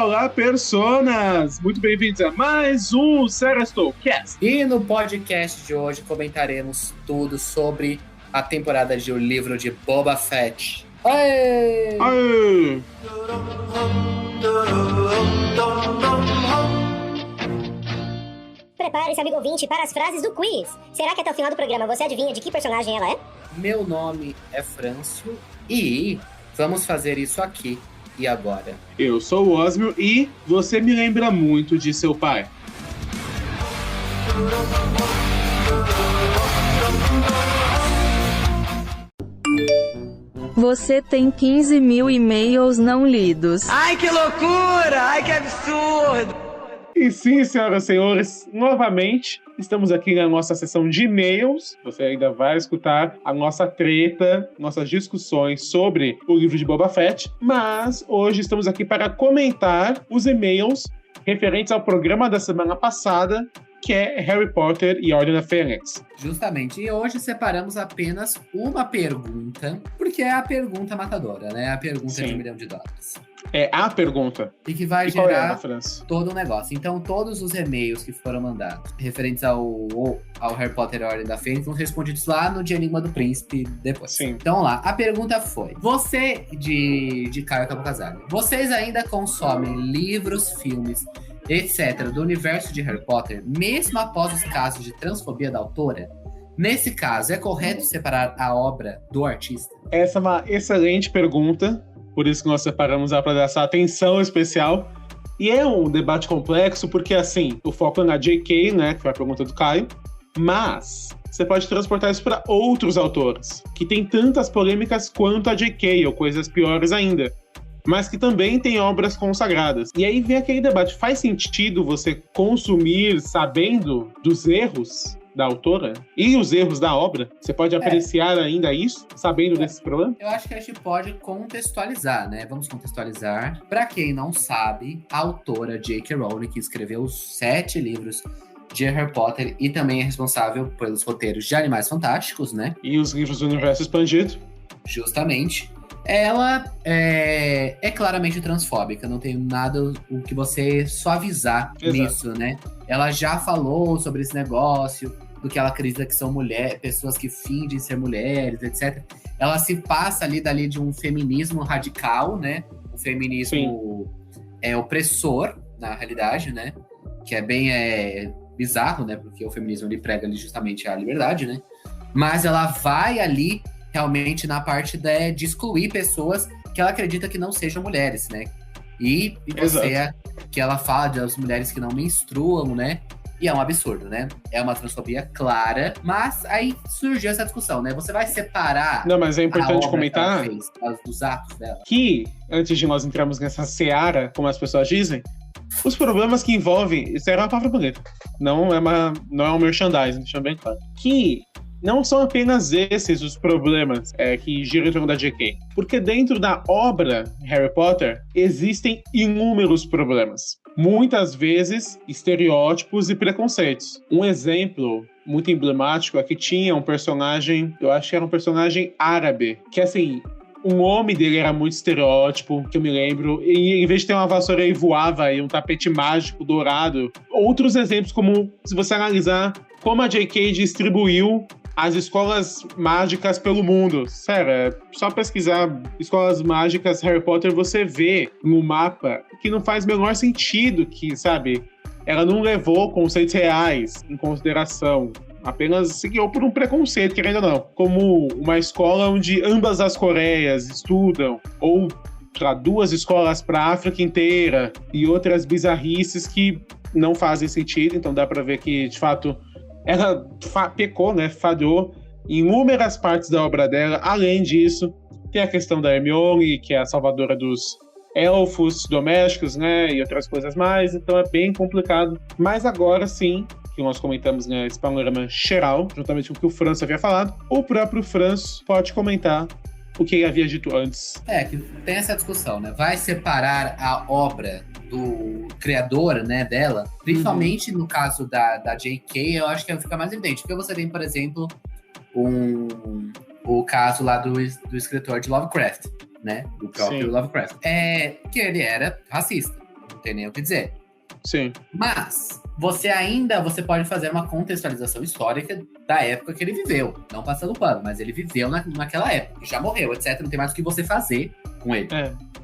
Olá, personas! Muito bem-vindos a mais um Serastocast. E no podcast de hoje comentaremos tudo sobre a temporada de O Livro de Boba Fett. Aê! Aê! Prepare-se, amigo ouvinte, para as frases do quiz. Será que até o final do programa você adivinha de que personagem ela é? Meu nome é Frâncio e vamos fazer isso aqui e agora. Eu sou o Osmio e você me lembra muito de seu pai. Você tem 15 mil e-mails não lidos. Ai, que loucura! Ai, que absurdo! E sim, senhoras e senhores, novamente estamos aqui na nossa sessão de e-mails. Você ainda vai escutar a nossa treta, nossas discussões sobre o livro de Boba Fett. Mas hoje estamos aqui para comentar os e-mails referentes ao programa da semana passada, que é Harry Potter e Ordem da Fênix. Justamente, e hoje separamos apenas uma pergunta, porque é a pergunta matadora, né? A pergunta de $1 milhão. É a pergunta. E que vai qual gerar é todo o negócio. Então, todos os e-mails que foram mandados referentes ao Harry Potter e a Ordem da Fênix vão ser respondidos lá no de Enigma do Príncipe depois. Sim. Então, lá, a pergunta foi: você, de Caio Cabocasalho, vocês ainda consomem livros, filmes, etc., do universo de Harry Potter, mesmo após os casos de transfobia da autora? Nesse caso, é correto separar a obra do artista? Essa é uma excelente pergunta, por isso que nós separamos ela para dar essa atenção especial. E é um debate complexo, porque assim, o foco é na J.K., né, que foi a pergunta do Caio, mas você pode transportar isso para outros autores, que tem tantas polêmicas quanto a J.K., ou coisas piores ainda, mas que também tem obras consagradas. E aí vem aquele debate, faz sentido você consumir sabendo dos erros da autora e os erros da obra? Você pode apreciar ainda isso, sabendo desses problemas? Eu acho que a gente pode contextualizar, né? Vamos contextualizar. Pra quem não sabe, a autora J.K. Rowling, que escreveu os 7 livros de Harry Potter e também é responsável pelos roteiros de Animais Fantásticos, né? E os livros do Universo Expandido. Justamente. Ela é claramente transfóbica, não tem nada o que você suavizar nisso, né? Ela já falou sobre esse negócio, do que ela acredita que são mulheres, pessoas que fingem ser mulheres, etc. Ela se passa dali de um feminismo radical, né? Um feminismo opressor, na realidade, né? Que é bem bizarro, né? Porque o feminismo ele prega ali justamente a liberdade, né? Mas ela vai ali realmente na parte de excluir pessoas que ela acredita que não sejam mulheres, né? E você, que ela fala das mulheres que não menstruam, né? E é um absurdo, né? É uma transfobia clara, mas aí surgiu essa discussão, né? Você vai separar... Não, mas é importante comentar dos atos dela. Que, antes de nós entrarmos nessa seara, como as pessoas dizem, os problemas que envolvem... Isso era uma palavra bonita. Não é um merchandising, deixa bem claro. Que não são apenas esses os problemas que giram em torno da J.K. Porque dentro da obra Harry Potter existem inúmeros problemas. Muitas vezes, estereótipos e preconceitos. Um exemplo muito emblemático é que tinha um personagem, eu acho que era um personagem árabe, que assim, o nome dele era muito estereótipo, que eu me lembro, e em vez de ter uma vassoura ele voava e um tapete mágico dourado. Outros exemplos, como se você analisar como a J.K. distribuiu as escolas mágicas pelo mundo. Sério, é só pesquisar escolas mágicas Harry Potter, você vê no mapa que não faz o menor sentido que, sabe, ela não levou conceitos reais em consideração. Apenas se guiou por um preconceito, querendo ou não. Como uma escola onde ambas as Coreias estudam, ou para 2 escolas para a África inteira, e outras bizarrices que não fazem sentido. Então dá para ver que, de fato, ela pecou, né? Falhou em inúmeras partes da obra dela. Além disso, tem a questão da Hermione, que é a salvadora dos elfos domésticos, né? E outras coisas mais. Então é bem complicado. Mas agora sim, que nós comentamos nesse panorama geral, juntamente com o que o Franço havia falado, o próprio Franço pode comentar o que ele havia dito antes. Que tem essa discussão, né? Vai separar a obra do criador, né, dela, principalmente no caso da J.K., eu acho que fica mais evidente, porque você tem, por exemplo, o caso lá do escritor de Lovecraft, né, do próprio Lovecraft, que ele era racista. tem nem o que dizer. Sim. Mas você pode fazer uma contextualização histórica da época que ele viveu. Não passando pano, mas ele viveu naquela época. Já morreu, etc. Não tem mais o que você fazer com ele.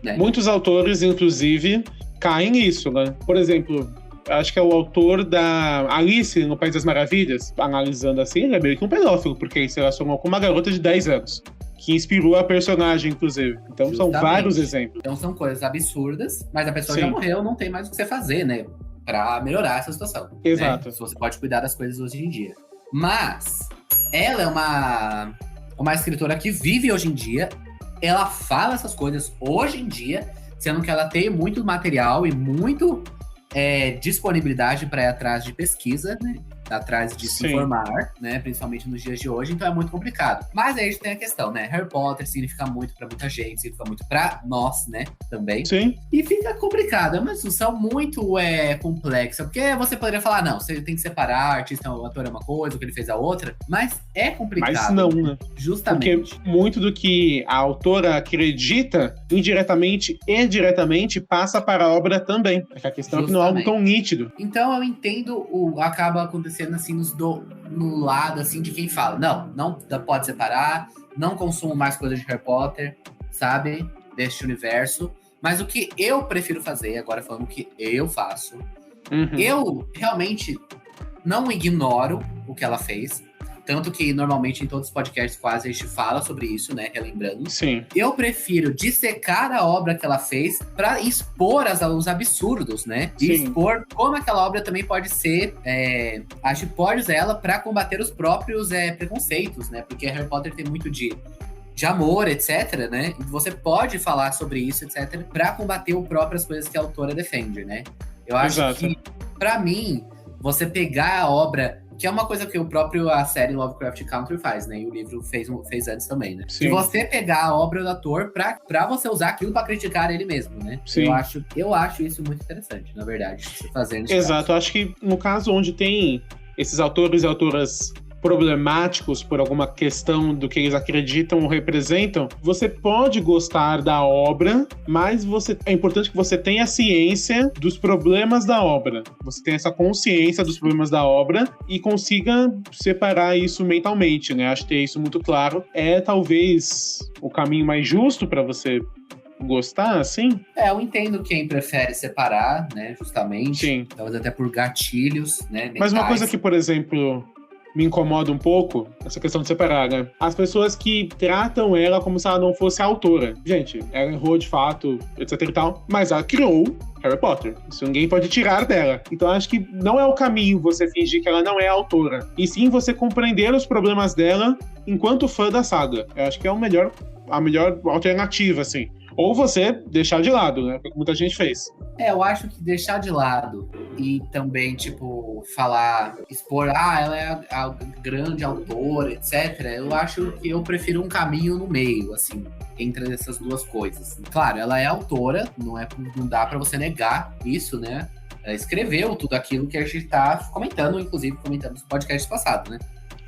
Né? Muitos autores, inclusive, caem nisso, né? Por exemplo, acho que é o autor da Alice no País das Maravilhas, analisando assim, ele é meio que um pedófilo, porque ele se relacionou com uma garota de 10 anos. Que inspirou a personagem, inclusive. Então, justamente, são vários exemplos. Então, são coisas absurdas, mas a pessoa Sim. já morreu, não tem mais o que você fazer, né? Pra melhorar essa situação. Exato. Né? Você pode cuidar das coisas hoje em dia. Mas, ela é uma escritora que vive hoje em dia, ela fala essas coisas hoje em dia, sendo que ela tem muito material e muito disponibilidade para ir atrás de pesquisa, né? Atrás de se informar, né? Principalmente nos dias de hoje, então é muito complicado. Mas aí a gente tem a questão, né? Harry Potter significa muito pra muita gente, significa muito pra nós, né? Também. Sim. E fica complicado, é uma discussão muito complexa, porque você poderia falar, não, você tem que separar, artista, o ator é uma coisa, o que ele fez é outra, mas é complicado. Mas não, né? Justamente. Porque muito do que a autora acredita, indiretamente e diretamente, passa para a obra também. A questão é que não é algo tão nítido. Então eu entendo, acaba acontecendo assim no lado assim de quem fala, não pode separar, não consumo mais coisas de Harry Potter, sabe, deste universo, mas o que eu prefiro fazer, agora falando o que eu faço, eu realmente não ignoro o que ela fez, tanto que normalmente em todos os podcasts quase a gente fala sobre isso, né, relembrando. Sim. Eu prefiro dissecar a obra que ela fez pra expor os absurdos, né? E expor como aquela obra também pode ser... a gente pode usar ela pra combater os próprios preconceitos, né? Porque Harry Potter tem muito de amor, etc, né? E você pode falar sobre isso, etc, pra combater as próprias coisas que a autora defende, né? Eu acho que, pra mim, você pegar a obra... Que é uma coisa que a série Lovecraft Country faz, né? E o livro fez antes também, né? Sim. De você pegar a obra do ator pra você usar aquilo pra criticar ele mesmo, né? Sim. Eu acho isso muito interessante, na verdade, se fazer nesse Exato. caso. Eu acho que no caso onde tem esses autores e autoras problemáticos por alguma questão do que eles acreditam ou representam, você pode gostar da obra, mas é importante que você tenha ciência dos problemas da obra. Você tenha essa consciência dos problemas da obra e consiga separar isso mentalmente, né? Acho que ter isso muito claro é talvez o caminho mais justo para você gostar, assim? Eu entendo quem prefere separar, né? Justamente. Sim. Talvez até por gatilhos, né? Mentais. Mas uma coisa que, por exemplo, me incomoda um pouco, essa questão de separar, né? As pessoas que tratam ela como se ela não fosse a autora. Gente, ela errou de fato, etc e tal, mas ela criou Harry Potter. Isso ninguém pode tirar dela. Então acho que não é o caminho você fingir que ela não é a autora. E sim você compreender os problemas dela enquanto fã da saga. Eu acho que é a melhor alternativa, assim. Ou você deixar de lado, né? Porque muita gente fez. Eu acho que deixar de lado e também, tipo, expor, ela é a grande autora, etc. Eu acho que eu prefiro um caminho no meio, assim, entre essas duas coisas. Claro, ela é autora, não dá pra você negar isso, né? Ela escreveu tudo aquilo que a gente tá comentando, inclusive comentamos no podcast passado, né?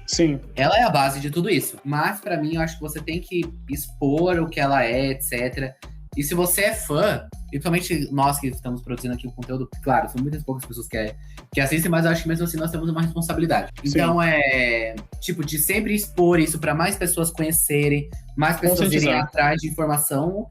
Sim. Ela é a base de tudo isso. Mas, pra mim, eu acho que você tem que expor o que ela é, etc. E se você é fã, principalmente nós que estamos produzindo aqui o conteúdo, claro, são muitas poucas pessoas que assistem, mas eu acho que mesmo assim nós temos uma responsabilidade. Então, de sempre expor isso pra mais pessoas conhecerem, mais pessoas irem atrás de informação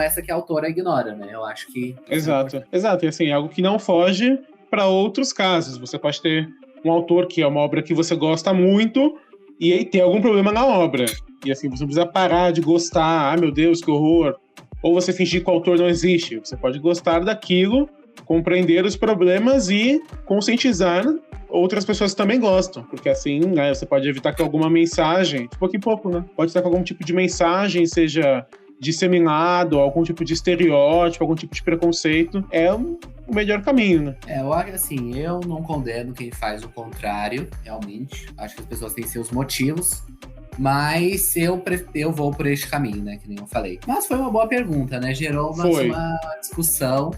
essa que a autora ignora, né? Eu acho que... Exato. E assim, é algo que não foge pra outros casos. Você pode ter um autor que é uma obra que você gosta muito e aí tem algum problema na obra. E assim, você não precisa parar de gostar. Meu Deus, que horror. Ou você fingir que o autor não existe. Você pode gostar daquilo, compreender os problemas e conscientizar outras pessoas que também gostam. Porque assim, né, você pode evitar que alguma mensagem, de pouco em pouco, né? Pode estar com algum tipo de mensagem, seja disseminado, algum tipo de estereótipo, algum tipo de preconceito. É o melhor caminho, né? Eu acho assim, eu não condeno quem faz o contrário, realmente. Acho que as pessoas têm seus motivos. Mas eu vou por este caminho, né? Que nem eu falei. Mas foi uma boa pergunta, né? Gerou uma discussão.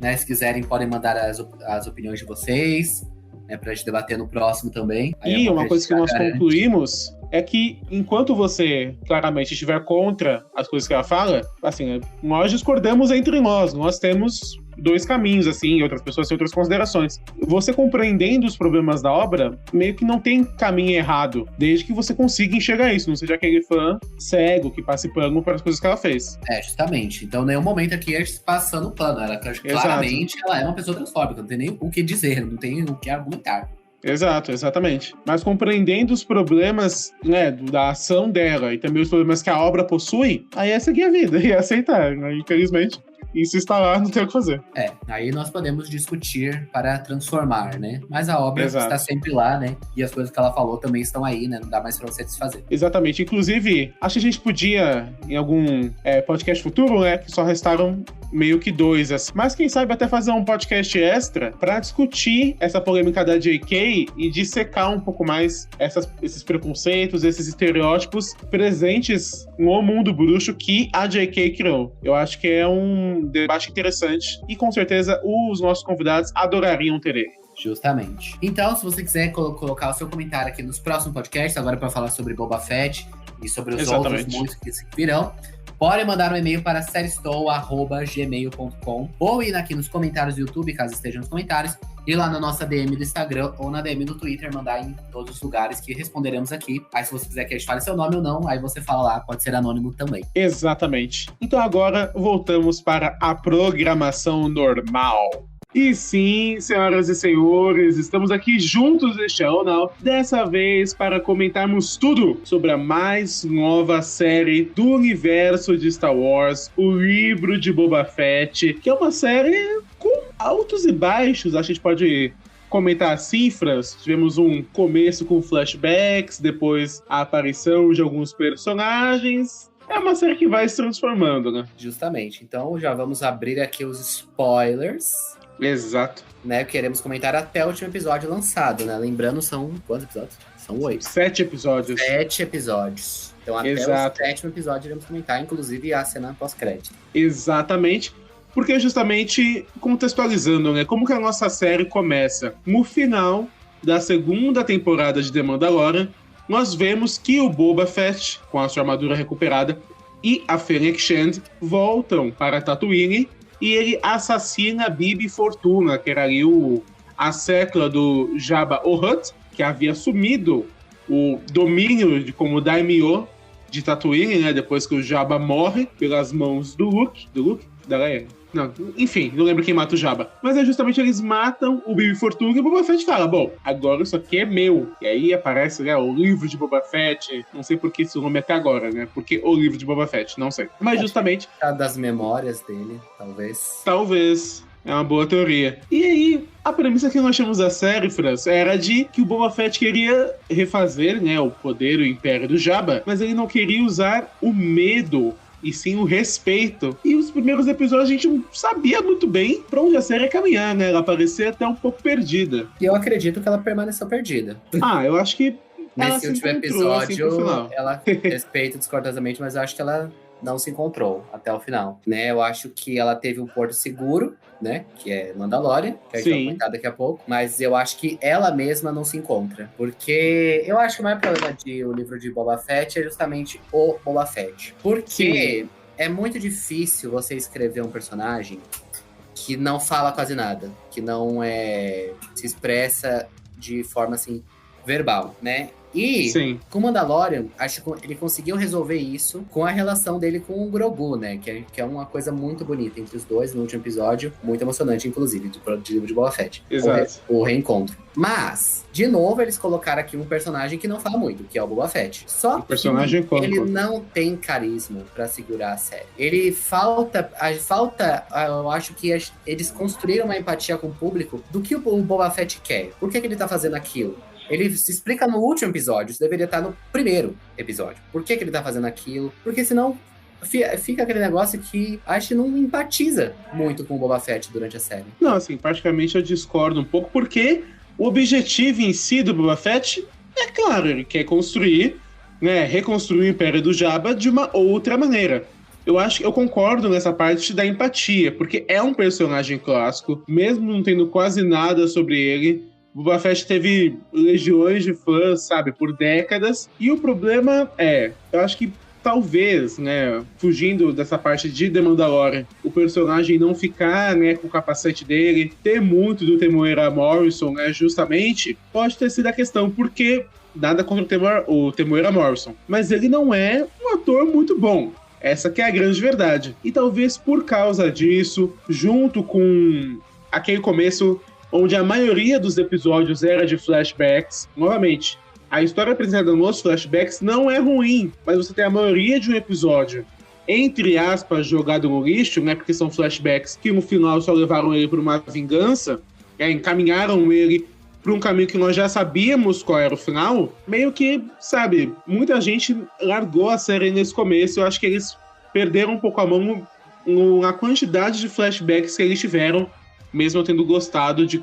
Né? Se quiserem, podem mandar as opiniões de vocês, né? Pra gente debater no próximo também. E uma coisa que nós concluímos é que, enquanto você claramente estiver contra as coisas que ela fala, assim, nós discordamos entre nós. Nós temos dois caminhos, assim, outras pessoas têm outras considerações. Você compreendendo os problemas da obra, meio que não tem caminho errado, desde que você consiga enxergar isso, não seja aquele fã cego que passe pano para as coisas que ela fez. Justamente. Então, em nenhum momento aqui a gente passando pano. Ela, claramente, ela é uma pessoa transfóbica, não tem nem o que dizer, não tem o que argumentar. Exato, exatamente. Mas compreendendo os problemas, né, da ação dela e também os problemas que a obra possui, aí é seguir a vida e aceitar, né? Infelizmente, isso está lá, não tem o que fazer. Aí nós podemos discutir para transformar, né? Mas a obra está sempre lá, né? E as coisas que ela falou também estão aí, né? Não dá mais pra você desfazer. Exatamente. Inclusive, acho que a gente podia, em algum podcast futuro, né? Que só restaram meio que 2, assim. Mas quem sabe até fazer um podcast extra pra discutir essa polêmica da JK e dissecar um pouco mais esses preconceitos, esses estereótipos presentes no mundo bruxo que a JK criou. Eu acho que é um debate interessante e com certeza os nossos convidados adorariam ter ele. Justamente. Então, se você quiser colocar o seu comentário aqui nos próximos podcasts, agora para falar sobre Boba Fett e sobre os outros muitos que virão, pode mandar um e-mail para seriestow@gmail.com ou ir aqui nos comentários do YouTube, caso estejam nos comentários, e lá na nossa DM do Instagram ou na DM do Twitter, mandar em todos os lugares que responderemos aqui. Aí se você quiser que a gente fale seu nome ou não, aí você fala lá, pode ser anônimo também. Exatamente. Então agora voltamos para a programação normal. E sim, senhoras e senhores, estamos aqui juntos neste ano, dessa vez para comentarmos tudo sobre a mais nova série do universo de Star Wars, o livro de Boba Fett, que é uma série com altos e baixos. A gente pode comentar as cifras. Tivemos um começo com flashbacks, depois a aparição de alguns personagens. É uma série que vai se transformando, né? Justamente. Então já vamos abrir aqui os spoilers. Exato. Né, queremos comentar até o último episódio lançado, né? Lembrando, são quantos episódios? São 8. 7 episódios. 7 episódios. Então até o 7º episódio iremos comentar, inclusive a cena pós-crédito. Exatamente. Porque justamente contextualizando, né? Como que a nossa série começa? No final da 2ª temporada de The Mandalorian, nós vemos que o Boba Fett, com a sua armadura recuperada, e a Fennec Shand voltam para Tatooine e ele assassina Bibi Fortuna, que era ali a sécula do Jabba o Hutt, que havia assumido o domínio como Daimyo de Tatooine, né? Depois que o Jabba morre pelas mãos do Luke? Da Leia? Não, enfim, não lembro quem mata o Jabba. Mas é justamente eles matam o Bibi Fortuna e o Boba Fett fala, bom, agora isso aqui é meu. E aí aparece, né, o livro de Boba Fett. Não sei por que esse nome até agora, né? Porque o livro de Boba Fett, não sei. Mas justamente... das memórias dele, talvez. Talvez. É uma boa teoria. E aí, a premissa que nós chamamos da série, Franz, era de que o Boba Fett queria refazer, né, o poder, o império do Jabba, mas ele não queria usar o medo e sim o respeito. E os primeiros episódios a gente não sabia muito bem pra onde a série ia caminhar, né? Ela parecia até um pouco perdida. E eu acredito que ela permaneceu perdida. Eu acho que nesse último episódio, assim, ela respeita descortosamente, mas eu acho que ela não se encontrou até o final, né? Eu acho que ela teve um porto seguro, né? Que é Mandalorian, que a gente vai comentar daqui a pouco. Mas eu acho que ela mesma não se encontra. Porque eu acho que o maior problema do livro de Boba Fett é justamente o Boba Fett. Porque é muito difícil você escrever um personagem que não fala quase nada. Que não se expressa de forma, assim, verbal, né? E com o Mandalorian, acho que ele conseguiu resolver isso com a relação dele com o Grogu, né? Que é uma coisa muito bonita entre os dois no último episódio. Muito emocionante, inclusive, do livro de Boba Fett. Exato. O reencontro. Mas, de novo, eles colocaram aqui um personagem que não fala muito, que é o Boba Fett. Só que ele não tem carisma pra segurar a série. Ele falta, eu acho que eles construíram uma empatia com o público do que o Boba Fett quer. Por que ele tá fazendo aquilo? Ele se explica no último episódio, isso deveria estar no primeiro episódio. Por que ele tá fazendo aquilo? Porque senão fica aquele negócio que acho que não empatiza muito com o Boba Fett durante a série. Não, assim, praticamente eu discordo um pouco, porque o objetivo em si do Boba Fett é claro, ele quer construir, né, reconstruir o Império do Jabba de uma outra maneira. Eu concordo nessa parte da empatia, porque é um personagem clássico, mesmo não tendo quase nada sobre ele. O Boba Fett teve legiões de fãs, sabe, por décadas. E o problema eu acho que talvez, né, fugindo dessa parte de The Mandalorian, o personagem não ficar, né, com o capacete dele, ter muito do Temuera Morrison, né, justamente, pode ter sido a questão, porque nada contra o Temuera Morrison, mas ele não é um ator muito bom. Essa que é a grande verdade. E talvez por causa disso, junto com aquele começo onde a maioria dos episódios era de flashbacks, novamente, a história apresentada nos flashbacks não é ruim, mas você tem a maioria de um episódio, entre aspas, jogado no lixo, né? Porque são flashbacks que no final só levaram ele para uma vingança, encaminharam ele para um caminho que nós já sabíamos qual era o final. Meio que, sabe, muita gente largou a série nesse começo. Eu acho que eles perderam um pouco a mão na quantidade de flashbacks que eles tiveram, mesmo eu tendo gostado de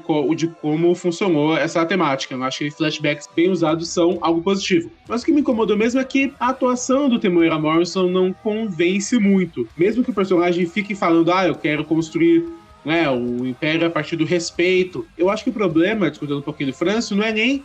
como funcionou essa temática. Eu acho que flashbacks bem usados são algo positivo. Mas o que me incomodou mesmo é que a atuação do Temuera Morrison não convence muito. Mesmo que o personagem fique falando, eu quero construir, né, o Império a partir do respeito. Eu acho que o problema, discutindo um pouquinho do Franço, não é nem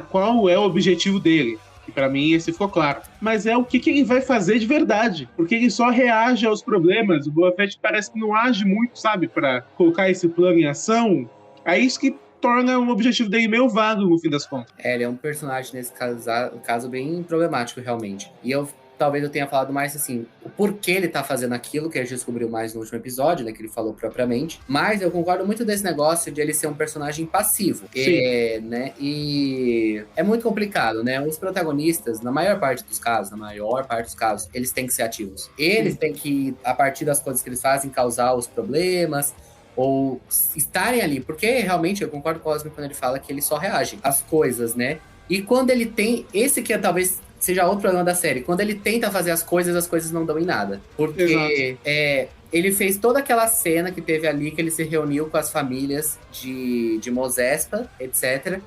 qual é o objetivo dele. E pra mim esse ficou claro. Mas é o que ele vai fazer de verdade. Porque ele só reage aos problemas. O Boba Fett parece que não age muito, sabe? Pra colocar esse plano em ação. É isso que torna o objetivo dele meio vago, no fim das contas. Ele é um personagem, nesse caso bem problemático, realmente. E talvez eu tenha falado mais assim, o porquê ele tá fazendo aquilo, que a gente descobriu mais no último episódio, né, que ele falou propriamente. Mas eu concordo muito desse negócio de ele ser um personagem passivo. Né, e é muito complicado, né? Os protagonistas, na maior parte dos casos, eles têm que ser ativos. Eles têm que, a partir das coisas que eles fazem, causar os problemas, ou estarem ali. Porque realmente eu concordo com o Osmo quando ele fala que ele só reage às coisas, né? E quando ele tem, esse que é talvez seja outro problema da série. Quando ele tenta fazer as coisas não dão em nada. Porque ele fez toda aquela cena que teve ali, que ele se reuniu com as famílias de Mos Espa, etc.,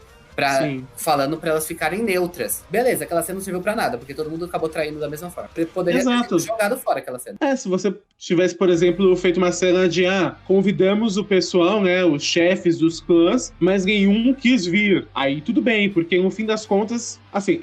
falando pra elas ficarem neutras. Beleza, aquela cena não serviu pra nada, porque todo mundo acabou traindo da mesma forma. Poderia ter sido jogado fora aquela cena. Se você tivesse, por exemplo, feito uma cena de convidamos o pessoal, né, os chefes dos clãs, mas nenhum quis vir. Aí tudo bem, porque no fim das contas, assim,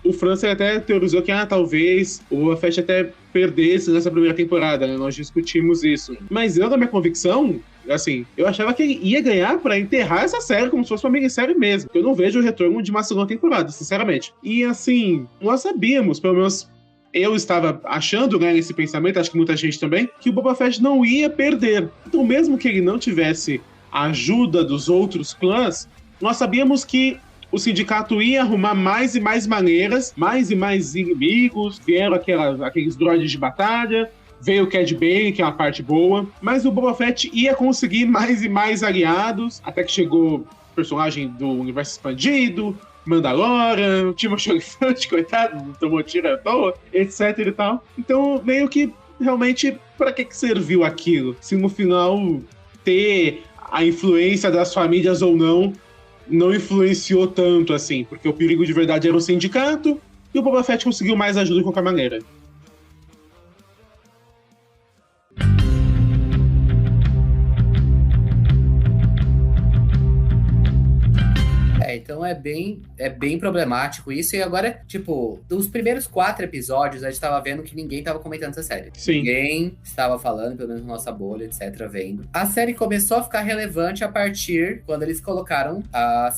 o França até teorizou que talvez o Boba Fett até perdesse nessa primeira temporada, né? Nós discutimos isso. Mas eu, na minha convicção, assim, eu achava que ele ia ganhar pra enterrar essa série como se fosse uma minissérie mesmo. Eu não vejo o retorno de uma segunda temporada, sinceramente. E, assim, nós sabíamos, pelo menos eu estava achando, né, nesse pensamento, acho que muita gente também, que o Boba Fett não ia perder. Então, mesmo que ele não tivesse a ajuda dos outros clãs, nós sabíamos que o sindicato ia arrumar mais e mais maneiras, mais e mais inimigos, vieram aqueles droids de batalha, veio o Cad Bane, que é uma parte boa, mas o Boba Fett ia conseguir mais e mais aliados, até que chegou o personagem do universo expandido, Mandalorian, o Timothée Olyphant, coitado, tomou tiro à toa, etc e tal. Então, meio que, realmente, pra que serviu aquilo? Se no final ter a influência das famílias ou não influenciou tanto, assim, porque o perigo de verdade era o sindicato e o Boba Fett conseguiu mais ajuda de qualquer maneira. Então é bem problemático isso. E agora, tipo, dos primeiros 4 episódios, a gente tava vendo que ninguém tava comentando essa série. Sim. Ninguém estava falando, pelo menos na nossa bolha, etc, vendo. A série começou a ficar relevante a partir quando eles colocaram a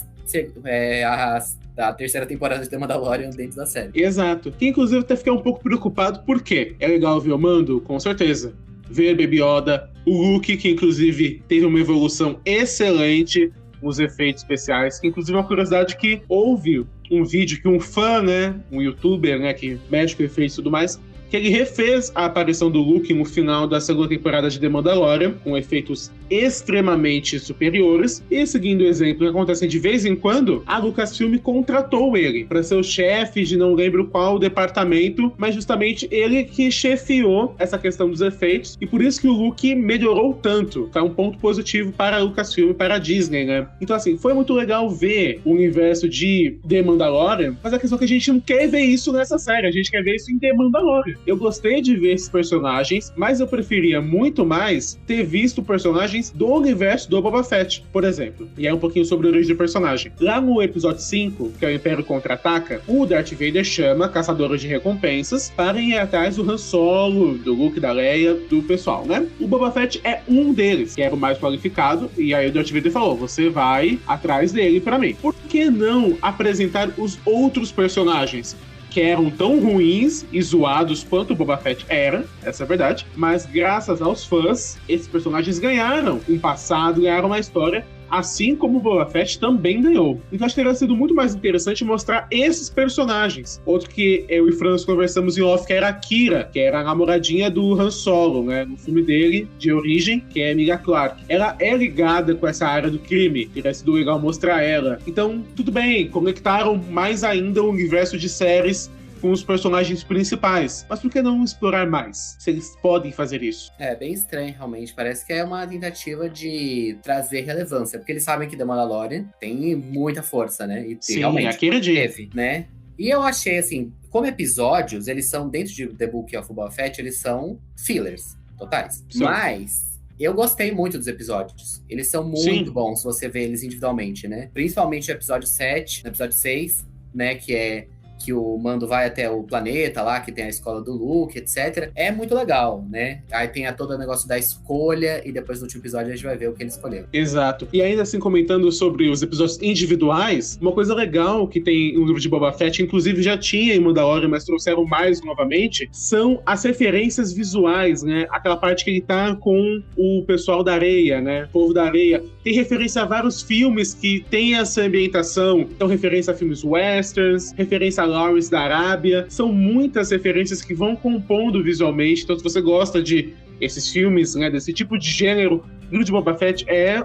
terceira temporada de The Mandalorian dentro da série. Exato. Que inclusive até fiquei um pouco preocupado, porque é legal ver o Mando, com certeza. Ver Baby Yoda, o Luke, que inclusive teve uma evolução excelente, os efeitos especiais, que inclusive é uma curiosidade que houve um vídeo que um fã, né, um youtuber, né, que mexe com efeitos e tudo mais, que ele refez a aparição do Luke no final da segunda temporada de The Mandalorian, com efeitos extremamente superiores, e seguindo o exemplo que acontece de vez em quando, a Lucasfilm contratou ele para ser o chefe de não lembro qual departamento, mas justamente ele que chefiou essa questão dos efeitos, e por isso que o Luke melhorou tanto. Tá um ponto positivo para a Lucasfilm, para a Disney, né? Então, assim, foi muito legal ver o universo de The Mandalorian, mas a questão é que a gente não quer ver isso nessa série, a gente quer ver isso em The Mandalorian. Eu gostei de ver esses personagens, mas eu preferia muito mais ter visto personagens do universo do Boba Fett, por exemplo. E é um pouquinho sobre a origem do personagem. Lá no episódio 5, que é o Império Contra-Ataca, o Darth Vader chama caçadores de recompensas para ir atrás do Han Solo, do Luke, da Leia, do pessoal, né? O Boba Fett é um deles, que era o mais qualificado, e aí o Darth Vader falou, você vai atrás dele pra mim. Por que não apresentar os outros personagens? Que eram tão ruins e zoados quanto o Boba Fett era, essa é a verdade, mas graças aos fãs, esses personagens ganharam um passado, ganharam uma história, assim como o Boba Fett também ganhou. Então acho que teria sido muito mais interessante mostrar esses personagens. Outro que eu e Franz conversamos em off, que era a Kira, que era a namoradinha do Han Solo, né? No filme dele, de origem, que é Emilia Clarke. Ela é ligada com essa área do crime, teria sido legal mostrar ela. Então, tudo bem, conectaram mais ainda o universo de séries com os personagens principais. Mas por que não explorar mais, se eles podem fazer isso? É bem estranho, realmente. Parece que é uma tentativa de trazer relevância, porque eles sabem que The Mandalorian tem muita força, né? E sim, realmente aquele dia. teve, né? E eu achei, assim, como episódios, eles são, dentro de The Book of Boba Fett, eles são fillers totais. Sim. Mas eu gostei muito dos episódios. Eles são muito bons, se você vê eles individualmente, né? Principalmente o episódio 7, no episódio 6, né? Que o Mando vai até o planeta lá, que tem a escola do Luke, etc. É muito legal, né? Aí tem todo o negócio da escolha, e depois no último episódio a gente vai ver o que ele escolheu. Exato. E ainda assim, comentando sobre os episódios individuais, uma coisa legal que tem no livro de Boba Fett, inclusive já tinha em Mandalorian, mas trouxeram mais novamente, são as referências visuais, né? Aquela parte que ele tá com o pessoal da areia, né? O povo da areia. Tem referência a vários filmes que tem essa ambientação. Então, referência a filmes westerns, referência a Lawrence da Arábia, são muitas referências que vão compondo visualmente. Então, se você gosta de esses filmes, né, desse tipo de gênero, o livro de Boba Fett é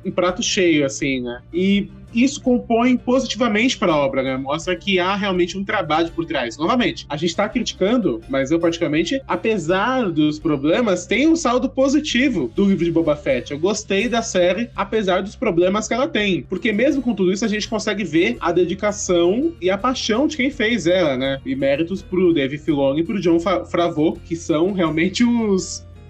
um prato cheio, assim, né? E isso compõe positivamente para a obra, né? Mostra que há realmente um trabalho por trás. Novamente, a gente tá criticando, mas eu particularmente, apesar dos problemas, tem um saldo positivo do livro de Boba Fett. Eu gostei da série, apesar dos problemas que ela tem. Porque mesmo com tudo isso, a gente consegue ver a dedicação e a paixão de quem fez ela, né? E méritos pro Dave Filoni e pro Jon Favreau, que são realmente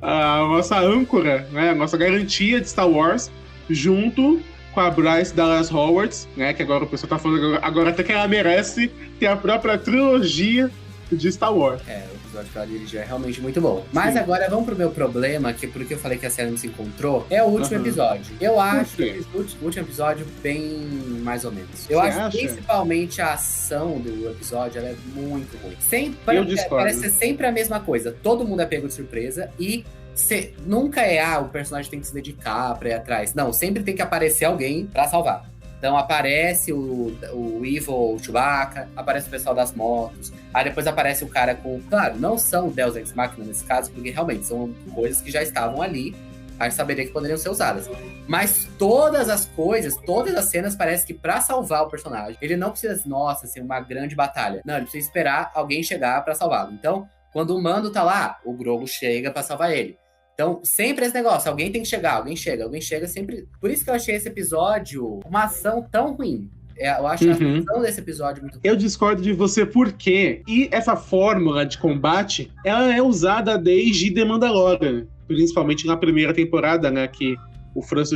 a nossa âncora, né? A nossa garantia de Star Wars, junto com a Bryce Dallas Howard, né? Que agora o pessoal tá falando agora até que ela merece ter a própria trilogia de Star Wars. É, o episódio que ela dirigiu é realmente muito bom. Mas agora vamos pro meu problema, que porque eu falei que a série não se encontrou, é o último episódio. Eu acho o último episódio bem mais ou menos. Eu acho principalmente a ação do episódio, ela é muito ruim. Parece ser sempre a mesma coisa. Todo mundo é pego de surpresa e nunca o personagem tem que se dedicar pra ir atrás. Não, sempre tem que aparecer alguém pra salvar. Então aparece o Evil Chewbacca, aparece o pessoal das motos, aí depois aparece o cara com... Claro, não são Deus Ex Machina nesse caso, porque realmente são coisas que já estavam ali, a gente saberia que poderiam ser usadas. Mas todas as cenas parece que pra salvar o personagem, ele não precisa, ser uma grande batalha. Não, ele precisa esperar alguém chegar pra salvá-lo. Então, quando o Mando tá lá, o Grogu chega pra salvar ele. Então, sempre esse negócio, alguém tem que chegar, alguém chega sempre. Por isso que eu achei esse episódio uma ação tão ruim. Eu acho a ação desse episódio muito ruim. Eu discordo de você porque essa fórmula de combate, ela é usada desde The Mandalorian, principalmente na primeira temporada, né, que o Franço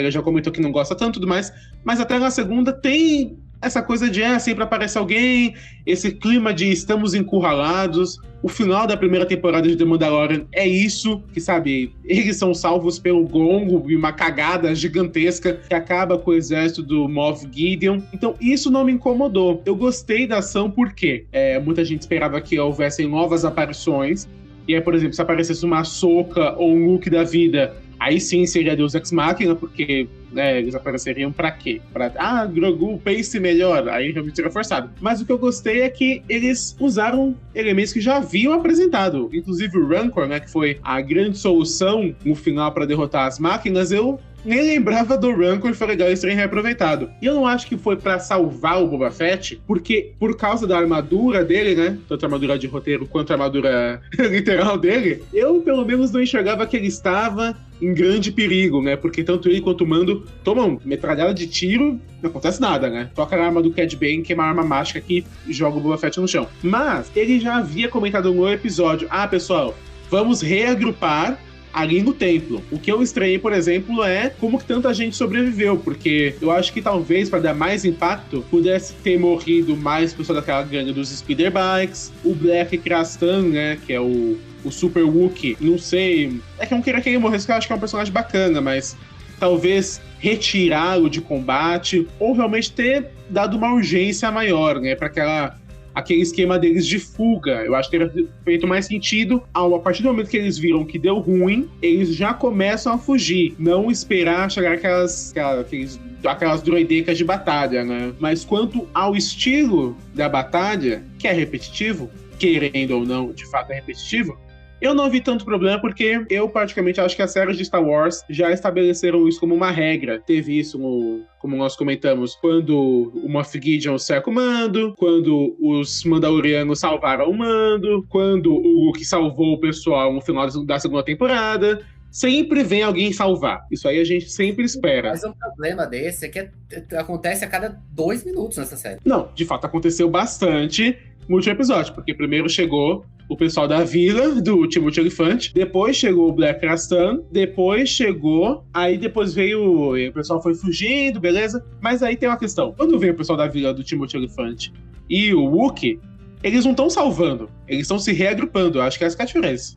já comentou que não gosta tanto e tudo mais, mas até na segunda tem essa coisa de sempre aparece alguém, esse clima de estamos encurralados. O final da primeira temporada de The Mandalorian é isso, que sabe, eles são salvos pelo Gongo e uma cagada gigantesca que acaba com o exército do Moff Gideon. Então isso não me incomodou. Eu gostei da ação porque muita gente esperava que houvessem novas aparições. E aí, por exemplo, se aparecesse uma Ahsoka ou um Luke da vida, aí sim seria Deus Ex Machina, porque eles apareceriam pra quê? Grogu, pace melhor. Aí realmente seria forçado. Mas o que eu gostei é que eles usaram elementos que já haviam apresentado. Inclusive o Rancor, né, que foi a grande solução no final pra derrotar as máquinas, eu nem lembrava do Rancor, foi legal eles terem reaproveitado. E eu não acho que foi pra salvar o Boba Fett, porque por causa da armadura dele, né? Tanto a armadura de roteiro quanto a armadura literal dele, eu pelo menos não enxergava que ele estava em grande perigo, né? Porque tanto ele quanto o Mando tomam metralhada de tiro, não acontece nada, né? Toca na arma do Cad Bane, que é uma arma mágica que joga o Boba Fett no chão. Mas ele já havia comentado no episódio, pessoal, vamos reagrupar ali no templo. O que eu estranhei, por exemplo, é como que tanta gente sobreviveu, porque eu acho que talvez, para dar mais impacto, pudesse ter morrido mais pessoas daquela gangue dos Speeder Bikes, o Black Krrsantan, né, que é o Super Wookiee, não sei, é que eu não queria que ele morresse, porque eu acho que é um personagem bacana, mas talvez retirá-lo de combate, ou realmente ter dado uma urgência maior, né, para aquele esquema deles de fuga. Eu acho que teria feito mais sentido. A partir do momento que eles viram que deu ruim, eles já começam a fugir. Não esperar chegar aquelas droidecas de batalha, né? Mas quanto ao estilo da batalha, que é repetitivo, querendo ou não, de fato é repetitivo, eu não vi tanto problema, porque eu praticamente acho que as séries de Star Wars já estabeleceram isso como uma regra. Teve isso, como nós comentamos, quando o Moff Gideon cerca o Mando, quando os Mandalorianos salvaram o Mando, quando o Luke salvou o pessoal no final da segunda temporada. Sempre vem alguém salvar. Isso aí a gente sempre espera. Mas o problema desse é que acontece a cada 2 minutos nessa série. Não, de fato aconteceu bastante no último episódio, porque primeiro chegou o pessoal da vila, do Timothy Olyphant, depois chegou o Black Krrsantan, depois veio, o pessoal foi fugindo, beleza? Mas aí tem uma questão, quando vem o pessoal da vila do Timothy Olyphant e o Wookiee, eles não estão salvando, eles estão se reagrupando, eu acho que essa é a diferença.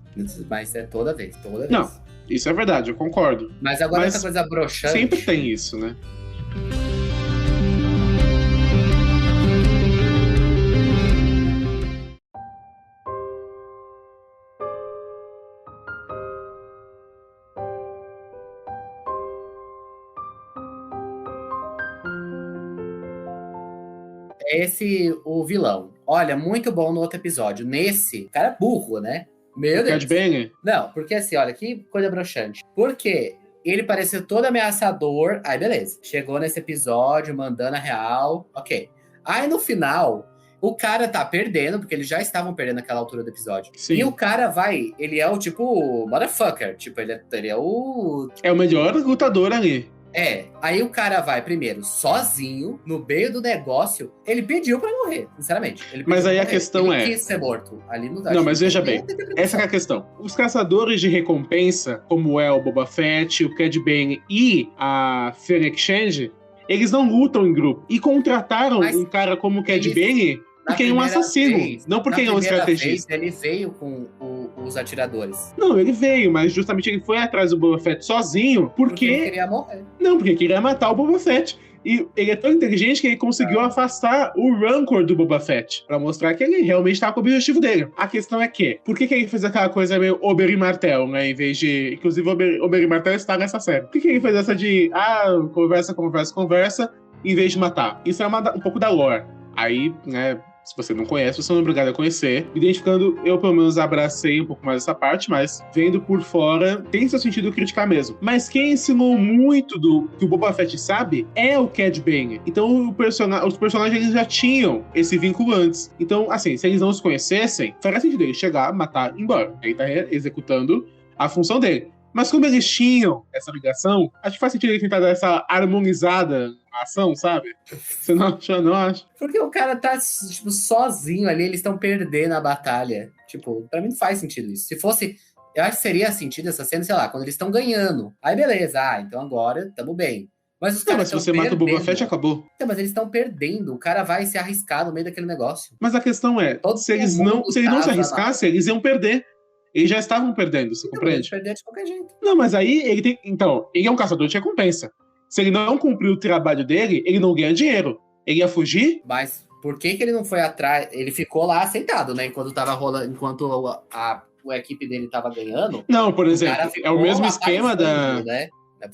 Mas é toda vez. Não, isso é verdade, eu concordo. Mas agora essa coisa broxante... Sempre tem isso, né? O vilão. Olha, muito bom no outro episódio. Nesse, cara é burro, né? Meu Deus. Cad Bane? Não, porque assim, olha, que coisa broxante. Porque ele pareceu todo ameaçador. Aí, beleza. Chegou nesse episódio, mandando a real. Ok. Aí, no final, o cara tá perdendo, porque eles já estavam perdendo naquela altura do episódio. Sim. E o cara vai, ele é o tipo, motherfucker. Tipo, ele é o... É o melhor lutador ali. Aí o cara vai primeiro sozinho, no meio do negócio, ele pediu pra morrer, sinceramente. Mas aí a questão ele quis ser morto. Ali não, mas veja bem, essa é a questão. Os caçadores de recompensa, como é o Boba Fett, o Cad Bane e a Fennec Shand, eles não lutam em grupo. E contrataram um cara como o Cad Bane porque ele é um assassino, não porque ele é um estrategista. Ele veio com os atiradores. Não, ele veio, mas justamente ele foi atrás do Boba Fett sozinho porque ele queria morrer. Não, porque queria matar o Boba Fett. E ele é tão inteligente que ele conseguiu afastar o Rancor do Boba Fett, pra mostrar que ele realmente estava com o objetivo dele. A questão é que, por que ele fez aquela coisa meio Oberyn Martell, né? Em vez de... Inclusive, Oberyn Martell está nessa série. Por que ele fez essa de... conversa, em vez de matar? Isso é um pouco da lore. Aí, né... Se você não conhece, você não é obrigado a conhecer. Identificando, eu pelo menos abracei um pouco mais essa parte, mas vendo por fora, tem seu sentido criticar mesmo. Mas quem ensinou muito do que o Boba Fett sabe é o Cad Bane. Então os personagens eles já tinham esse vínculo antes. Então, assim, se eles não se conhecessem, faria sentido ele chegar, matar e ir embora. Ele tá executando a função dele. Mas como eles tinham essa ligação, acho que faz sentido ele tentar dar essa harmonizada na ação, sabe? Você não acha, não acha? Porque o cara tá, tipo, sozinho ali, eles estão perdendo a batalha. Tipo, pra mim não faz sentido isso. Se fosse... Eu acho que seria sentido essa cena, sei lá, quando eles estão ganhando. Aí beleza, então agora tamo bem. Mas os caras se você mata o Boba Fett, acabou. Então, mas eles estão perdendo. O cara vai se arriscar no meio daquele negócio. Mas a questão é, se eles não se arriscassem, eles iam perder. Eles já estavam perdendo, você compreende? Eles perderam de qualquer jeito. Não, mas aí ele tem... Então, ele é um caçador de recompensa. Se ele não cumpriu o trabalho dele, ele não ganha dinheiro. Ele ia fugir? Mas por que ele não foi atrás? Ele ficou lá sentado, né? Enquanto tava rolando, enquanto a equipe dele tava ganhando. Não, por exemplo, é o mesmo esquema da... Né?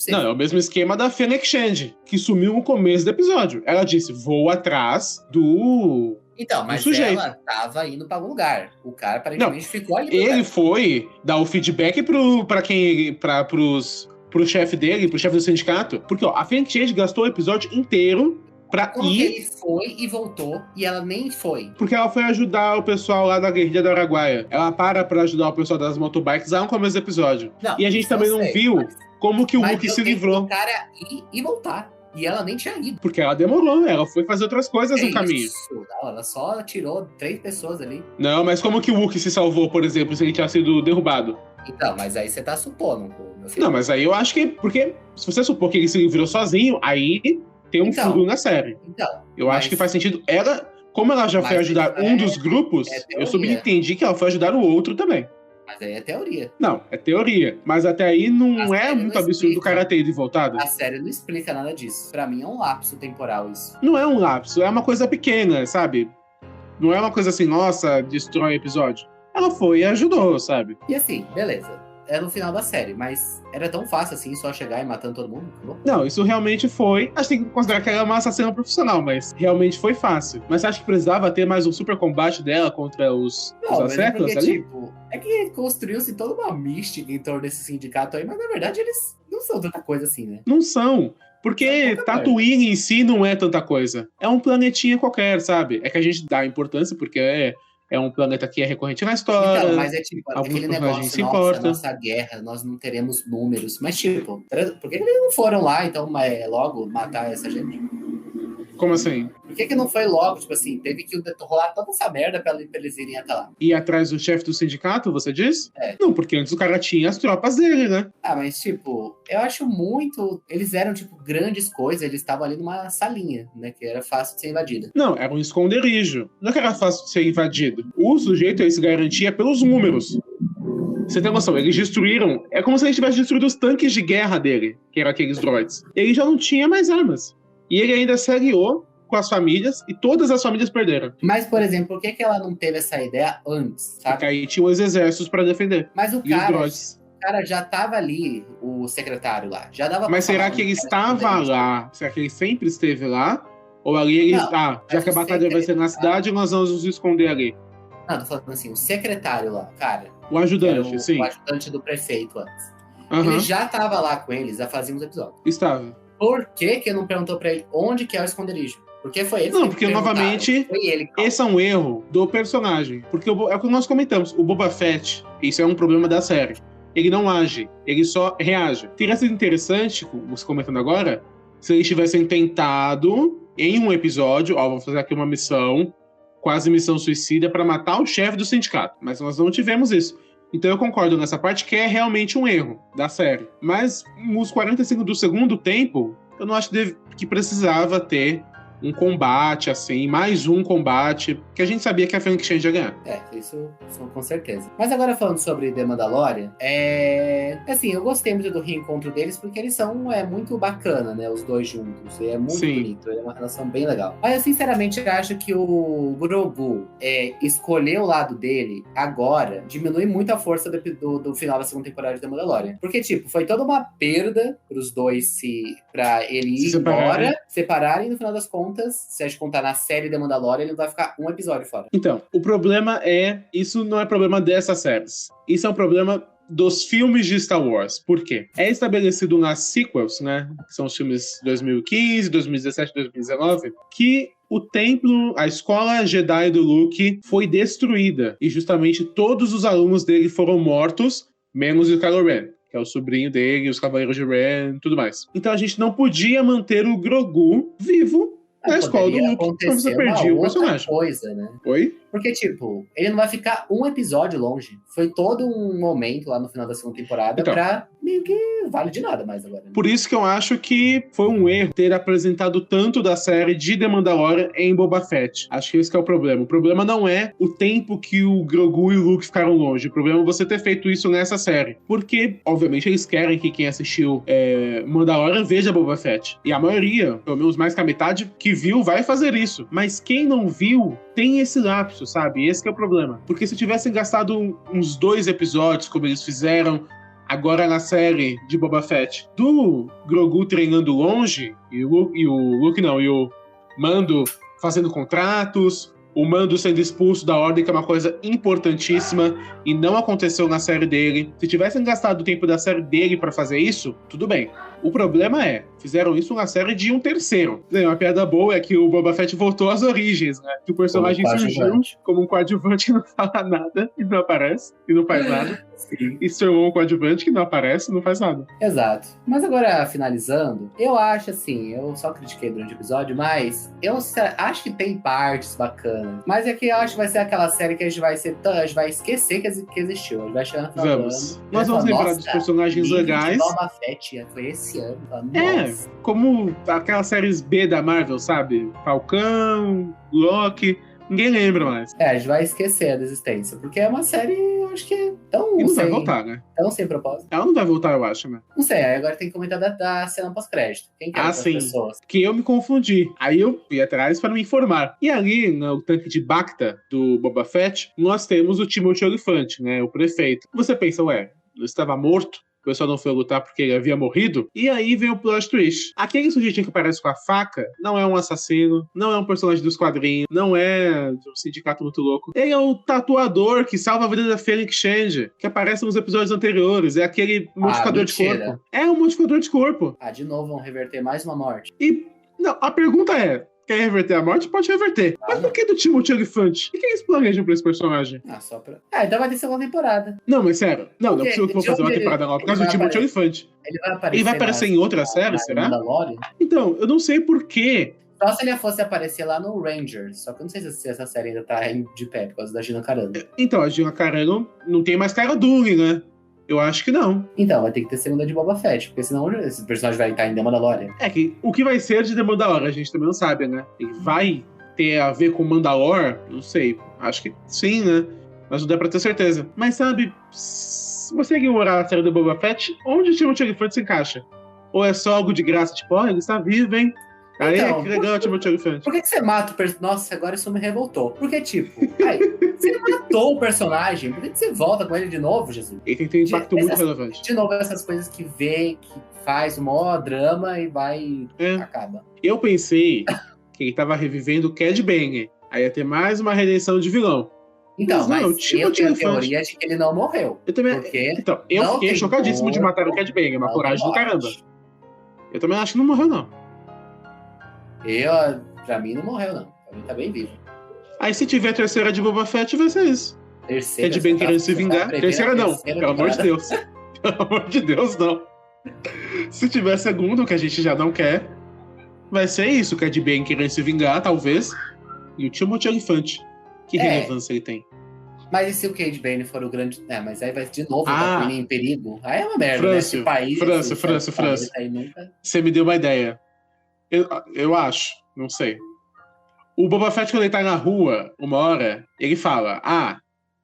Não, é o mesmo esquema da Fennec Shand, que sumiu no começo do episódio. Ela disse, vou atrás do... Então, mas ela tava indo pra algum lugar. O cara aparentemente ficou ali. Ele foi dar o feedback pros pro chefe dele, pro chefe do sindicato. Porque, ó, a Fennec Shand gastou o episódio inteiro pra Como ir... que ele foi e voltou, e ela nem foi? Porque ela foi ajudar o pessoal lá da guerrilha do Araguaia. Ela pra ajudar o pessoal das motobikes lá no começo do episódio. Não, e a gente também não viu como que o mas Luke deu se tempo livrou. do cara ir e voltar. E ela nem tinha ido. Porque ela demorou, ela foi fazer outras coisas no caminho. Isso, ela só tirou 3 pessoas ali. Não, mas como que o Luke se salvou, por exemplo, se ele tinha sido derrubado? Então, mas aí você tá supondo, meu filho. Não, mas aí eu acho que... Porque se você supor que ele se livrou sozinho, aí tem um Então, furo na série. Então, Eu acho que faz sentido. Ela... Como ela já foi ajudar um dos grupos, eu subentendi que ela foi ajudar o outro também. Mas aí é teoria. Não, é teoria. Mas até aí não é muito absurdo o cara ter ido e voltado. A série não explica nada disso. Pra mim é um lapso temporal isso. Não é um lapso, é uma coisa pequena, sabe? Não é uma coisa assim, nossa, destrói o episódio. Ela foi e ajudou, sabe? E assim, beleza. É no final da série, mas era tão fácil assim, só chegar e matando todo mundo? Não, isso realmente foi... Acho que tem que considerar que ela é uma assassina profissional, mas realmente foi fácil. Mas você acha que precisava ter mais um super combate dela contra os Acerclas ali? Tipo, é que construiu-se toda uma mística em torno desse sindicato aí, mas na verdade eles não são tanta coisa assim, né? Não são. Porque Tatooine em si não é tanta coisa. É um planetinha qualquer, sabe? É que a gente dá importância porque é um planeta que é recorrente na história. Então, mas é tipo, aquele negócio, se importam. Nossa guerra, nós não teremos números. Mas tipo, por que eles não foram lá, então, logo matar essa gente? Como assim? Por que não foi logo, tipo assim, teve que rolar toda essa merda pra eles irem até lá? Ir atrás do chefe do sindicato, você diz? É. Não, porque antes o cara tinha as tropas dele, né? Ah, mas tipo, eu acho muito... Eles eram, tipo, grandes coisas, eles estavam ali numa salinha, né, que era fácil de ser invadida. Não, era um esconderijo. Não é que era fácil de ser invadido. O sujeito aí se garantia pelos números. Você tem noção, eles destruíram... É como se eles tivessem destruído os tanques de guerra dele, que eram aqueles droids. Ele já não tinha mais armas. E ele ainda se aliou com as famílias, e todas as famílias perderam. Mas, por exemplo, por que ela não teve essa ideia antes, sabe? Porque aí tinha os exércitos pra defender. Mas o e os droids. cara já tava ali, o secretário lá. Já dava. Mas será que ele estava lá? Será que ele sempre esteve lá? Ou ali ele... Não, já que a batalha vai ser na cidade, nós vamos nos esconder ali. Não, tô falando assim, o secretário lá, cara. O ajudante, sim. O ajudante do prefeito antes. Uhum. Ele já tava lá com eles, já fazia uns episódios. Estava. Por que não perguntou pra ele onde que é o esconderijo? Porque foi ele. Não, porque novamente, foi ele, esse é um erro do personagem. Porque é o que nós comentamos, o Boba Fett, isso é um problema da série. Ele não age, ele só reage. Teria sido interessante, você comentando agora, se eles tivessem tentado, em um episódio, vamos fazer aqui uma missão, quase missão suicida, pra matar o chefe do sindicato. Mas nós não tivemos isso. Então eu concordo nessa parte que é realmente um erro da série. Mas nos 45 do segundo tempo, eu não acho que precisava ter um combate, assim, mais um combate, que a gente sabia que a Fennec Shand ia ganhar. Isso com certeza. Mas agora falando sobre The Mandalorian, assim, eu gostei muito do reencontro deles, porque eles são muito bacana, né, os dois juntos, é muito bonito, é uma relação bem legal. Mas eu sinceramente acho que o Grogu escolher o lado dele agora diminui muito a força do final da segunda temporada de The Mandalorian. Porque, tipo, foi toda uma perda pros dois pra ele ir embora, separarem, e no final das contas, se a gente contar na série The Mandalorian, ele vai ficar um episódio fora. Então, o problema isso não é problema dessas séries. Isso é um problema dos filmes de Star Wars. Por quê? É estabelecido nas sequels, né? Que são os filmes 2015, 2017, 2019, que o templo, a escola Jedi do Luke foi destruída. E justamente todos os alunos dele foram mortos, menos o Kylo Ren, que é o sobrinho dele, os Cavaleiros de Ren e tudo mais. Então a gente não podia manter o Grogu vivo na escola do Luke, então você perdia o personagem. Coisa, né? Oi? Porque, tipo, ele não vai ficar um episódio longe. Foi todo um momento lá no final da segunda temporada pra meio que vale de nada mais agora. Né? Por isso que eu acho que foi um erro ter apresentado tanto da série de The Mandalorian em Boba Fett. Acho que esse que é o problema. O problema não é o tempo que o Grogu e o Luke ficaram longe. O problema é você ter feito isso nessa série. Porque, obviamente, eles querem que quem assistiu Mandalorian veja Boba Fett. E a maioria, pelo menos mais que a metade, que viu vai fazer isso. Mas quem não viu tem esse lapso, sabe? Esse que é o problema. Porque se tivessem gastado uns 2 episódios, como eles fizeram agora na série de Boba Fett, do Grogu treinando longe, e o Mando fazendo contratos, o Mando sendo expulso da Ordem, que é uma coisa importantíssima e não aconteceu na série dele. Se tivessem gastado o tempo da série dele pra fazer isso, tudo bem. O problema é, fizeram isso na série de um terceiro. Uma piada boa é que o Boba Fett voltou às origens, né? Que o personagem surgiu como um coadjuvante que não fala nada e não aparece, e não faz nada. Sim. E se tornou um coadjuvante que não aparece e não faz nada. Exato. Mas agora, finalizando, eu acho assim, eu só critiquei durante o episódio, mas eu acho que tem partes bacanas. Mas é que eu acho que vai ser aquela série que a gente vai esquecer que existiu. A gente vai chegar no final do ano. Nós vamos lembrar dos personagens legais. Boba Fett foi esse ano. Como aquelas séries B da Marvel, sabe? Falcão, Loki. Ninguém lembra mais. A gente vai esquecer da existência. Porque é uma série, eu acho que é tão... E não vai voltar, né? Tão sem propósito. Ela não vai voltar, eu acho, né? Não sei, aí agora tem que comentar da cena pós-crédito. Quem que é essas pessoas? Que eu me confundi. Aí eu fui atrás para me informar. E ali, no tanque de Bacta do Boba Fett, nós temos o Timothy Olyphant, né? O prefeito. Você pensa, ele estava morto? O pessoal não foi lutar porque ele havia morrido. E aí vem o plot twist. Aquele sujeitinho que aparece com a faca não é um assassino, não é um personagem dos quadrinhos, não é de um sindicato muito louco. Ele é o tatuador que salva a vida da Fennec Shand, que aparece nos episódios anteriores. É aquele modificador de corpo. É um modificador de corpo. De novo vão reverter mais uma morte. Não, a pergunta é... Quer reverter a morte? Pode reverter. Mas por que do Timothy Olyphant? O que eles planejam pra esse personagem? Só pra... então vai ter segunda temporada. Não, mas sério. Não precisa que eu vou fazer uma temporada nova por causa do Timothy Olyphant. Ele vai aparecer em outra série, será? Então, eu não sei por quê. Só se ele fosse aparecer lá no Rangers. Só que eu não sei se essa série ainda tá de pé por causa da Gina Carano. Então, a Gina Carano não tem mais Cara Dune, né? Eu acho que não. Então, vai ter que ter segunda de Boba Fett, porque senão esse personagem vai estar em The Mandalorian. Que o que vai ser de The Mandalorian, a gente também não sabe, né? Ele vai ter a ver com Mandalore? Não sei. Acho que sim, né? Mas não dá pra ter certeza. Mas sabe, se você ignorar a série do Boba Fett, onde o Timothy Olyphant se encaixa? Ou é só algo de graça, tipo, ele está vivo, hein? Aí, que legal o Timothy Olyphant. Por que você mata o personagem? Nossa, agora isso me revoltou. Porque, tipo, você matou o personagem, por que você volta com ele de novo, Jesus? Ele tem que ter um impacto muito relevante. De novo, essas coisas que vem, que faz o maior drama e vai... acaba. Eu pensei que ele tava revivendo o Cad Bane. Aí ia ter mais uma redenção de vilão. Então, mas eu tenho a teoria de que ele não morreu. Eu também... Então, eu fiquei chocadíssimo de matar o Cad Bane. É uma coragem do caramba. Eu também acho que não morreu, não. Pra mim não morreu, não. Pra mim tá bem vivo. Aí se tiver a terceira de Boba Fett, vai ser isso. Terceira? Cad Bane querendo se vingar. Terceira não, pelo amor de Deus. Pelo amor de Deus, não. Se tiver segundo, que a gente já não quer, vai ser isso. Cad Bane querendo se vingar, talvez. E o Timothy Olyphant. Que relevância ele tem? Mas e se o Cad Bane for o grande... mas aí vai de novo o em perigo. Aí é uma merda, França, né? País, França. Aí nunca... Você me deu uma ideia. Eu acho, não sei. O Boba Fett, quando ele tá na rua, uma hora, ele fala,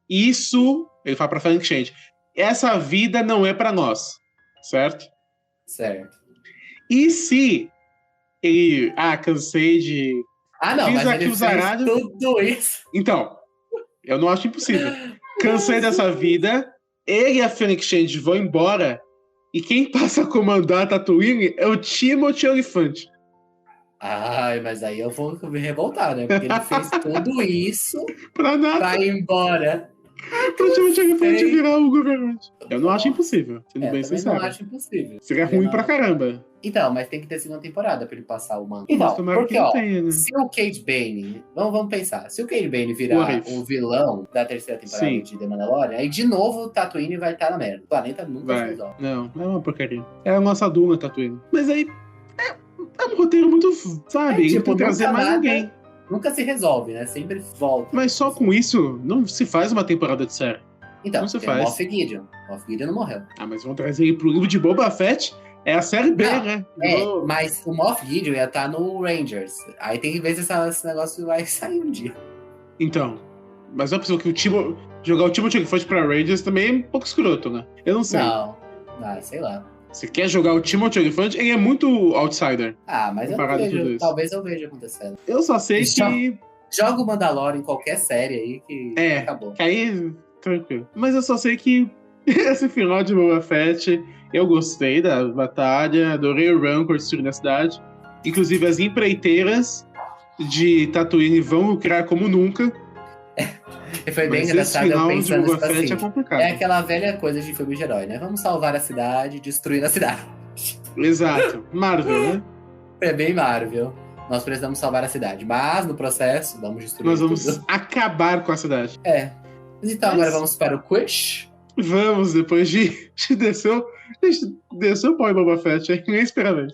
isso... Ele fala pra Fennec Shand, essa vida não é pra nós, certo? Certo. E se ele... cansei de... não, fiz mas aqui ele os fez arados. Tudo isso. Então, eu não acho impossível. Cansei dessa vida, ele e a Fennec Shand vão embora, e quem passa a comandar a Tatooine é o Timothy Olyphant. Mas aí eu vou me revoltar, né? Porque ele fez tudo isso pra nada. Pra ir embora. Pro Timothy Olyphant virar o governante. Eu não acho impossível, sendo bem sincero. Eu não acho impossível. Seria ruim pra caramba. Então, mas tem que ter segunda temporada pra ele passar o manto. Então, porque, né? Se o Cad Bane... Vamos pensar. Se o Cad Bane virar o vilão da terceira temporada de The Mandalorian, aí de novo o Tatooine vai estar na merda. O planeta nunca se resolve. Não, é uma porcaria. É a nossa Duna, Tatooine. Mas aí... É um roteiro muito, sabe? Tipo, tem que trazer mais alguém. Nunca se resolve, né? Sempre volta. Mas só com isso, não se faz uma temporada de série. Então, não se faz. O Moff Gideon. Moff Gideon não morreu. Mas vão trazer ele pro livro de Boba Fett. É a série B, né? Mas o Moff Gideon ia estar no Rangers. Aí tem que ver se esse negócio vai sair um dia. Então, mas é possível que jogar o Timothy Olyphant pra Rangers também é um pouco escroto, né? Eu não sei. Não, sei lá. Você quer jogar o Timothy Olyphant? Ele é muito outsider. Mas eu vejo, talvez eu veja acontecendo. Eu só sei que... Joga o Mandalorian em qualquer série aí que acabou. Aí, tranquilo. Mas eu só sei que esse final de Boba Fett, eu gostei da batalha, adorei o Rancor destruindo a cidade. Inclusive as empreiteiras de Tatooine vão lucrar como nunca. E foi bem Mas engraçado esse eu final de pensando Boba tipo Fett assim. é complicado. É aquela velha coisa de filme de herói, né? Vamos salvar a cidade, destruir a cidade. Exato. Marvel, né? É bem Marvel. Nós precisamos salvar a cidade. Mas, no processo, vamos destruir Nós vamos tudo. acabar com a cidade. É. Mas então, agora vamos para o quiz. Vamos, depois de descer o pau em Boba Fett, é nem esperava.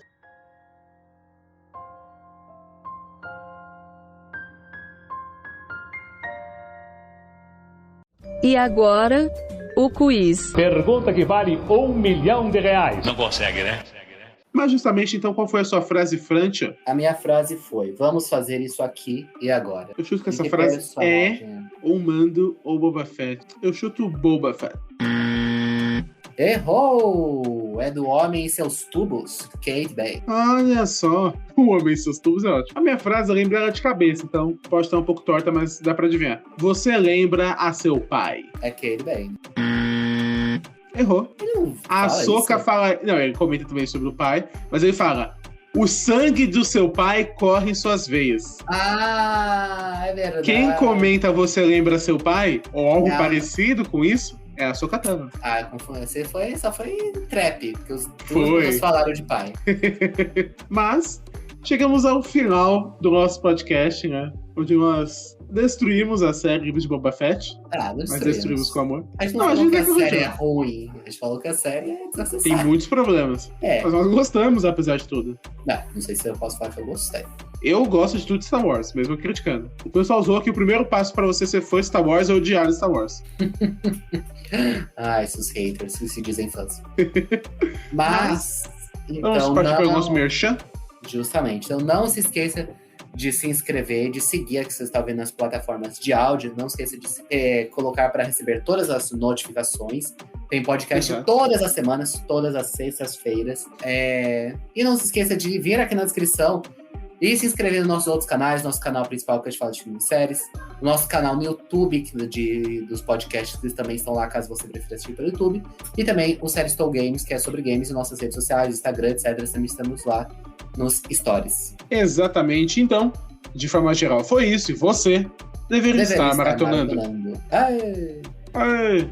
E agora, o quiz. Pergunta que vale R$1 milhão. Não consegue, né? Mas justamente, então, qual foi a sua frase, Francia? A minha frase foi: vamos fazer isso aqui e agora. Eu chuto que essa E frase personagem? ou Mando ou Boba Fett. Eu chuto Boba Fett. Errou! É do Homem e Seus Tubos, Kate Bane. Olha só, o Homem e Seus Tubos é ótimo. A minha frase eu lembro ela de cabeça, então pode estar um pouco torta, mas dá pra adivinhar. Você lembra a seu pai? É Kate Bane. Errou. Ele não A fala Ahsoka isso? fala... Não, ele comenta também sobre o pai, mas ele fala: o sangue do seu pai corre em suas veias. Ah, é verdade. Quem comenta você lembra seu pai, ou algo Ah. parecido com isso, é a Ahsoka Tano. Ah, você só foi trap, porque os Foi. duas falaram de pai. Mas chegamos ao final do nosso podcast, né? Onde nós destruímos a série de Boba Fett, Ah, não mas destruímos com amor. A gente Não, não a falou gente que a vai série é corrigir. ruim. A gente falou que a série é Tem desnecessária. muitos problemas. É. Mas nós gostamos, apesar de tudo. Não sei se eu posso falar que eu gostei. Eu gosto de tudo de Star Wars, mesmo criticando. O pessoal usou que o primeiro passo pra você ser fã de Star Wars é odiar Star Wars. Ah, esses haters que se dizem fãs. Mas, Vamos então partir para o não... nosso merchan. Justamente. Então não se esqueça de se inscrever, de seguir a que você está vendo nas plataformas de áudio. Não esqueça de colocar para receber todas as notificações. Tem podcast Exato. todas as semanas, todas as sextas-feiras. E não se esqueça de vir aqui na descrição e se inscrever nos nossos outros canais. Nosso canal principal que a gente fala de filmes e séries. O nosso canal no YouTube dos podcasts, que também estão lá, caso você prefira assistir pelo YouTube. E também o Seriestou Games, que é sobre games em nossas redes sociais, Instagram, etc. Também estamos lá nos stories. Exatamente. Então, de forma geral, foi isso. E você deveria estar maratonando. Aê! Aê.